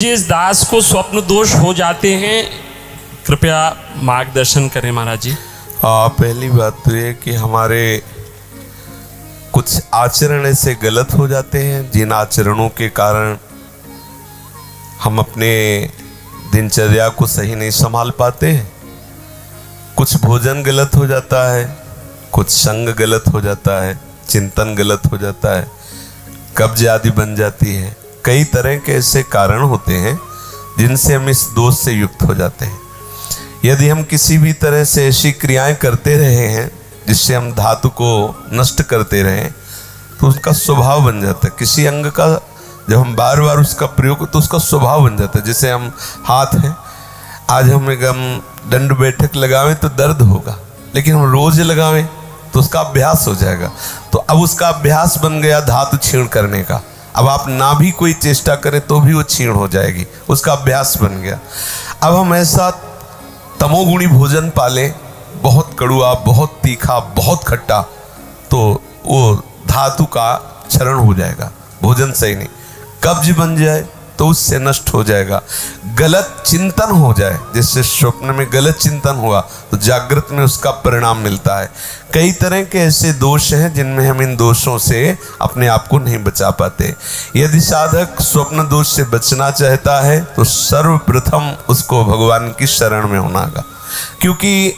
जिस दास को स्वप्न दोष हो जाते हैं, कृपया मार्गदर्शन करें महाराज जी। पहली बात तो ये कि हमारे कुछ आचरण ऐसे गलत हो जाते हैं जिन आचरणों के कारण हम अपने दिनचर्या को सही नहीं संभाल पाते हैं। कुछ भोजन गलत हो जाता है, कुछ संग गलत हो जाता है, चिंतन गलत हो जाता है, कब्ज आदि बन जाती है। कई तरह के ऐसे कारण होते हैं जिनसे हम इस दोष से युक्त हो जाते हैं। यदि हम किसी भी तरह से ऐसी क्रियाएं करते रहे हैं जिससे हम धातु को नष्ट करते रहें, तो उसका स्वभाव बन जाता है। किसी अंग का जब हम बार बार उसका प्रयोग तो उसका स्वभाव बन जाता है। जैसे हम हाथ हैं, आज हम दंड बैठक लगावें तो दर्द होगा, लेकिन हम रोज लगावें तो उसका अभ्यास हो जाएगा। तो अब उसका अभ्यास बन गया धातु छीण करने का। अब आप ना भी कोई चेष्टा करें तो भी वो छीण हो जाएगी, उसका अभ्यास बन गया। अब हम ऐसा तमोगुणी भोजन पालें, बहुत कड़ुआ, बहुत तीखा, बहुत खट्टा, तो वो धातु का क्षरण हो जाएगा, भोजन सही नहीं। कब्ज बन जाए तो उससे नष्ट हो जाएगा। गलत चिंतन हो जाए, जैसे स्वप्न में गलत चिंतन हुआ तो जागृत में उसका परिणाम मिलता है। कई तरह के ऐसे दोष हैं जिनमें हम इन दोषों से अपने आप को नहीं बचा पाते। यदि साधक स्वप्न दोष से बचना चाहता है तो सर्वप्रथम उसको भगवान की शरण में होना होगा, क्योंकि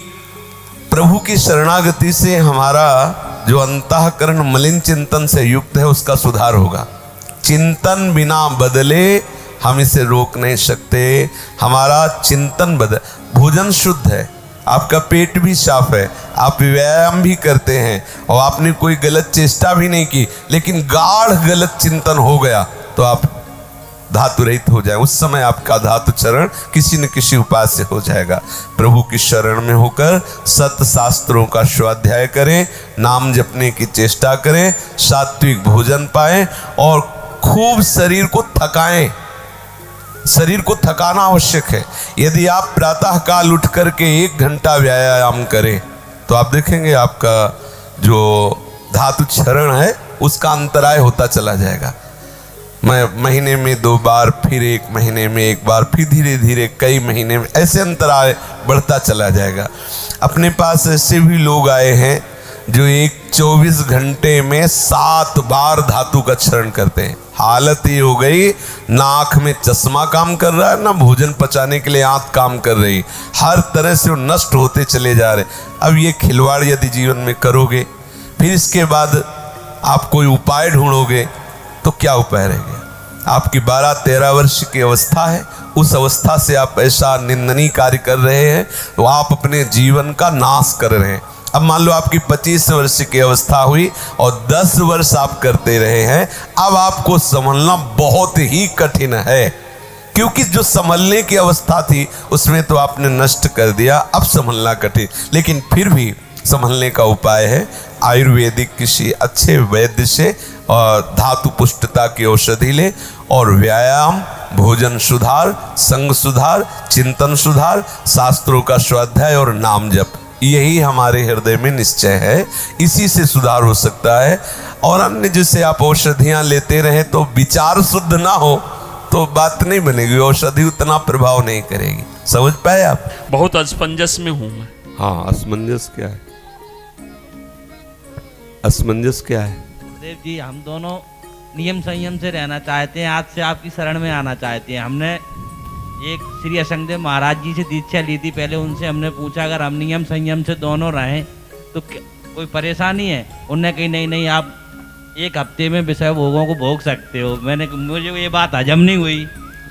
प्रभु की शरणागति से हमारा जो अंतःकरण मलिन चिंतन से युक्त है उसका सुधार होगा। चिंतन बिना बदले हम इसे रोक नहीं सकते। हमारा चिंतन बदल, भोजन शुद्ध है, आपका पेट भी साफ है, आप व्यायाम भी करते हैं और आपने कोई गलत चेष्टा भी नहीं की, लेकिन गाढ़ गलत चिंतन हो गया तो आप धातु रहित हो जाए। उस समय आपका धातु चरण किसी न किसी उपाय से हो जाएगा। प्रभु की शरण में होकर सत शास्त्रों का स्वाध्याय करें, नाम जपने की चेष्टा करें, सात्विक भोजन पाएं और खूब शरीर को थकाएं। शरीर को थकाना आवश्यक है। यदि आप प्रातः काल उठ करके 1 घंटा व्यायाम करें तो आप देखेंगे आपका जो धातु क्षरण है उसका अंतराय होता चला जाएगा। महीने में 2 बार, फिर 1 महीने में 1 बार, फिर धीरे धीरे कई महीने में, ऐसे अंतराय बढ़ता चला जाएगा। अपने पास ऐसे भी लोग आए हैं जो 24 घंटे में 7 बार धातु का क्षरण करते हैं। हालत ये हो गई, ना आँख में चश्मा काम कर रहा है, ना भोजन पचाने के लिए आँख काम कर रही, हर तरह से वो नष्ट होते चले जा रहे। अब ये खिलवाड़ यदि जीवन में करोगे, फिर इसके बाद आप कोई उपाय ढूंढोगे तो क्या उपाय रहेगा? आपकी 12-13 वर्ष की अवस्था है, उस अवस्था से आप ऐसा निंदनीय कार्य कर रहे हैं तो आप अपने जीवन का नाश कर रहे हैं। अब मान लो आपकी 25 वर्ष की अवस्था हुई और 10 वर्ष आप करते रहे हैं, अब आपको संभलना बहुत ही कठिन है, क्योंकि जो संभलने की अवस्था थी उसमें तो आपने नष्ट कर दिया, अब संभलना कठिन। लेकिन फिर भी संभलने का उपाय है, आयुर्वेदिक किसी अच्छे वैद्य से और धातु पुष्टता की औषधि ले और व्यायाम, भोजन सुधार, संग सुधार, चिंतन सुधार, शास्त्रों का स्वाध्याय और नाम जप, यही हमारे हृदय में निश्चय है। इसी से सुधार हो सकता है। और अन्य जैसे आप औषधियाँ लेते रहे तो विचार शुद्ध ना हो तो बात नहीं बनेगी, औषधि उतना प्रभाव नहीं करेगी। समझ पाए आप? बहुत असमंजस में हूँ मैं। हाँ, असमंजस क्या है? असमंजस क्या है? गुरुदेव जी, हम दोनों नियम संयम से रहना चाहते हैं, आज से आपकी शरण में आना चाहते हैं। हमने एक श्री असंगदेव महाराज जी से दीक्षा ली थी, पहले उनसे हमने पूछा अगर हम नियम संयम से दोनों रहें तो कोई परेशानी है? उनने कही नहीं नहीं, आप 1 हफ्ते में विषय भोगों को भोग सकते हो। मुझे ये बात हजम नहीं हुई,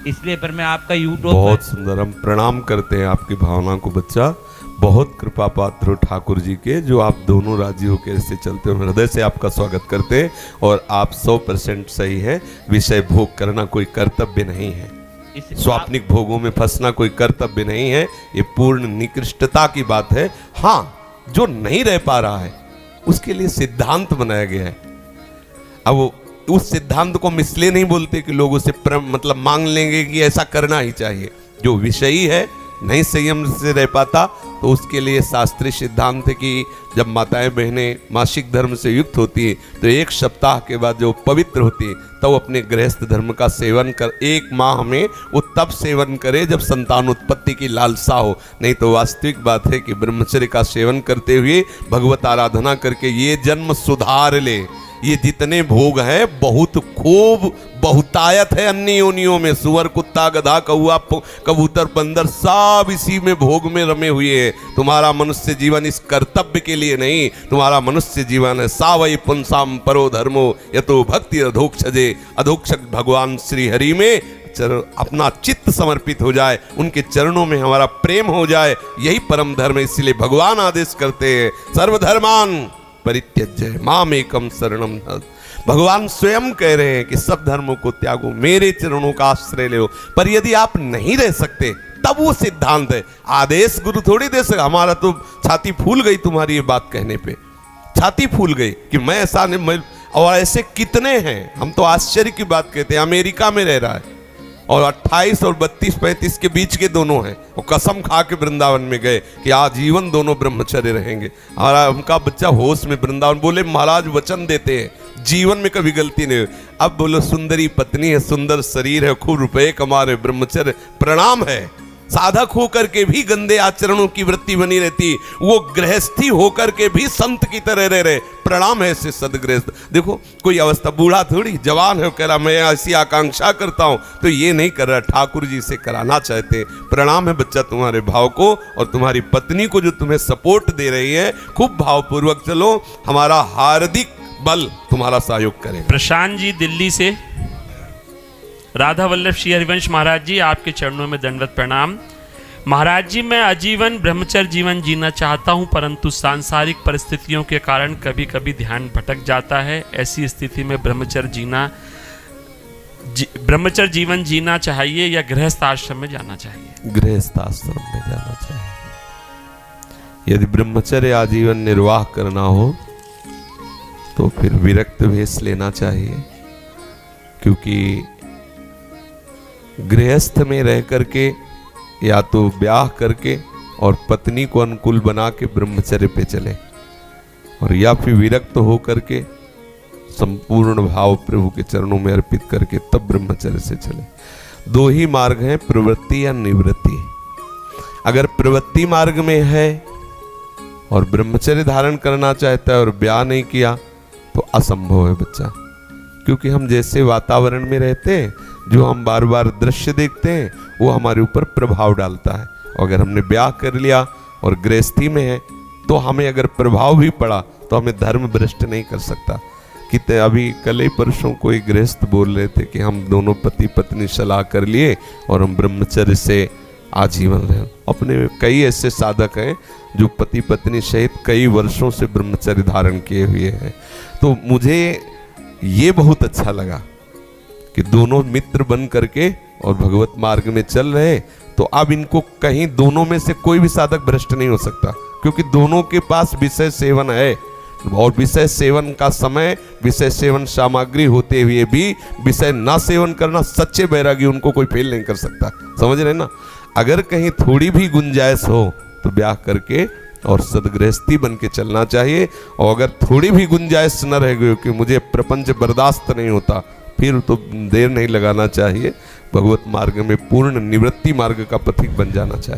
इसलिए फिर मैं आपका यूट्यूब बहुत सुंदर, हम प्रणाम करते हैं आपकी भावना को बच्चा। बहुत कृपा पात्र ठाकुर जी के, जो आप दोनों राजी होकर ऐसे चलते हो। हृदय से आपका स्वागत करते हैं और आप 100% सही है। विषय भोग करना कोई कर्तव्य नहीं है, स्वाप्निक भोगों में फंसना कोई कर्तव्य नहीं है, ये पूर्ण निकृष्टता की बात है। हाँ, जो नहीं रह पा रहा है उसके लिए सिद्धांत बनाया गया है। अब उस सिद्धांत को हम इसलिए नहीं बोलते कि लोग उसे मतलब मांग लेंगे कि ऐसा करना ही चाहिए। जो विषयी है नहीं संयम से रह पाता तो उसके लिए शास्त्रीय सिद्धांत है कि जब माताएं बहनें मासिक धर्म से युक्त होती हैं तो एक सप्ताह के बाद जो पवित्र होती है तब तो अपने गृहस्थ धर्म का सेवन कर, 1 माह में वो तब सेवन करे जब संतान उत्पत्ति की लालसा हो। नहीं तो वास्तविक बात है कि ब्रह्मचर्य का सेवन करते हुए भगवत आराधना करके ये जन्म सुधार ले। ये जितने भोग हैं बहुत खूब बहुतायत है अन्य योनियों में, सुअर कुत्ता गधा कौआ कबूतर बंदर सब इसी में भोग में रमे हुए हैं। तुम्हारा मनुष्य जीवन इस कर्तव्य के लिए नहीं, तुम्हारा मनुष्य जीवन है सावई पुंसाम परो धर्मो यतो भक्ति अधोक्षजे। अधोक्षक भगवान श्री हरि में अपना चित्त समर्पित हो जाए, उनके चरणों में हमारा प्रेम हो जाए, यही परम धर्म है। इसलिए भगवान आदेश करते हैं सर्वधर्मान परित्यज्य मामेकम शरणम व्रज। भगवान स्वयं कह रहे हैं कि सब धर्मों को त्यागो, मेरे चरणों का आश्रय लो। पर यदि आप नहीं रह सकते तब वो सिद्धांत है, आदेश गुरु थोड़ी दे सकता। हमारा तो छाती फूल गई तुम्हारी ये बात कहने पे, छाती फूल गई कि मैं ऐसा नहीं। और ऐसे कितने हैं, हम तो आश्चर्य की बात कहते हैं। अमेरिका में रह रहा है और 28 और 32-35 के बीच के दोनों हैं, वो कसम खा के वृंदावन में गए कि आजीवन दोनों ब्रह्मचर्य रहेंगे। और उनका बच्चा होश में वृंदावन, बोले महाराज वचन देते हैं जीवन में कभी गलती नहीं हुई। अब बोलो सुंदरी पत्नी है, सुंदर शरीर है, खूब रुपए कमा रहे, ब्रह्मचर्य प्रणाम है। साधक होकर के भी गंदे आचरणों की वृत्ति बनी रहती, वो गृहस्थी होकर के भी संत की तरह रह रहे, प्रणाम है ऐसे सदगृहस्थ। देखो कोई अवस्था, बूढ़ा थोड़ी जवान है, कह रहा मैं ऐसी आकांक्षा करता हूं, तो ये नहीं कर रहा, ठाकुर जी से कराना चाहते। प्रणाम है बच्चा तुम्हारे भाव को, और तुम्हारी पत्नी को जो तुम्हें सपोर्ट दे रही है, खूब भावपूर्वक चलो, हमारा हार्दिक बल तुम्हारा सहयोग करेगा। प्रशांत जी दिल्ली से। राधा वल्लभ श्री हरिवंश महाराज जी, आपके चरणों में दंडवत प्रणाम। महाराज जी, मैं आजीवन ब्रह्मचर्य जीवन जीना चाहता हूं, परंतु सांसारिक परिस्थितियों के कारण कभी कभी ध्यान भटक जाता है। ऐसी स्थिति में ब्रह्मचर्य जीवन जीना चाहिए या गृहस्थ आश्रम में जाना चाहिए? गृहस्थ आश्रम में जाना चाहिए। यदि ब्रह्मचर्य आजीवन निर्वाह करना हो तो फिर विरक्त वेश लेना चाहिए, क्योंकि गृहस्थ में रह करके या तो ब्याह करके और पत्नी को अनुकूल बना के ब्रह्मचर्य पे चले, और या फिर विरक्त हो करके संपूर्ण भाव प्रभु के चरणों में अर्पित करके तब ब्रह्मचर्य से चले। 2 ही मार्ग हैं, प्रवृत्ति या निवृत्ति। अगर प्रवृत्ति मार्ग में है और ब्रह्मचर्य धारण करना चाहता है और ब्याह नहीं किया तो असंभव है बच्चा, क्योंकि हम जैसे वातावरण में रहते हैं, जो हम बार बार दृश्य देखते हैं, वो हमारे ऊपर प्रभाव डालता है। और अगर हमने ब्याह कर लिया और गृहस्थी में है तो हमें अगर प्रभाव भी पड़ा तो हमें धर्म भ्रष्ट नहीं कर सकता। कि अभी कल ही परसों कोई गृहस्थ बोल रहे थे कि हम दोनों पति पत्नी सलाह कर लिए और हम ब्रह्मचर्य से आजीवन रहे। अपने कई ऐसे साधक हैं जो पति पत्नी सहित कई वर्षों से ब्रह्मचर्य धारण किए हुए हैं। तो मुझे ये बहुत अच्छा लगा कि दोनों मित्र बन करके और भगवत मार्ग में चल रहे। तो अब इनको कहीं दोनों में से कोई भी साधक भ्रष्ट नहीं हो सकता, क्योंकि दोनों के पास विषय सेवन है, और विषय सेवन का समय, विषय सेवन सामग्री होते हुए भी विषय ना सेवन करना, सच्चे बैरागी उनको कोई फेल नहीं कर सकता। समझ रहे ना? अगर कहीं थोड़ी भी गुंजाइश हो तो ब्याह करके और सदगृहस्थी बन के चलना चाहिए। और अगर थोड़ी भी गुंजाइश न रह गई कि मुझे प्रपंच बर्दाश्त नहीं होता, फिर तो देर नहीं लगाना चाहिए, भगवत मार्ग में पूर्ण निवृत्ति मार्ग का पथिक बन जाना चाहिए।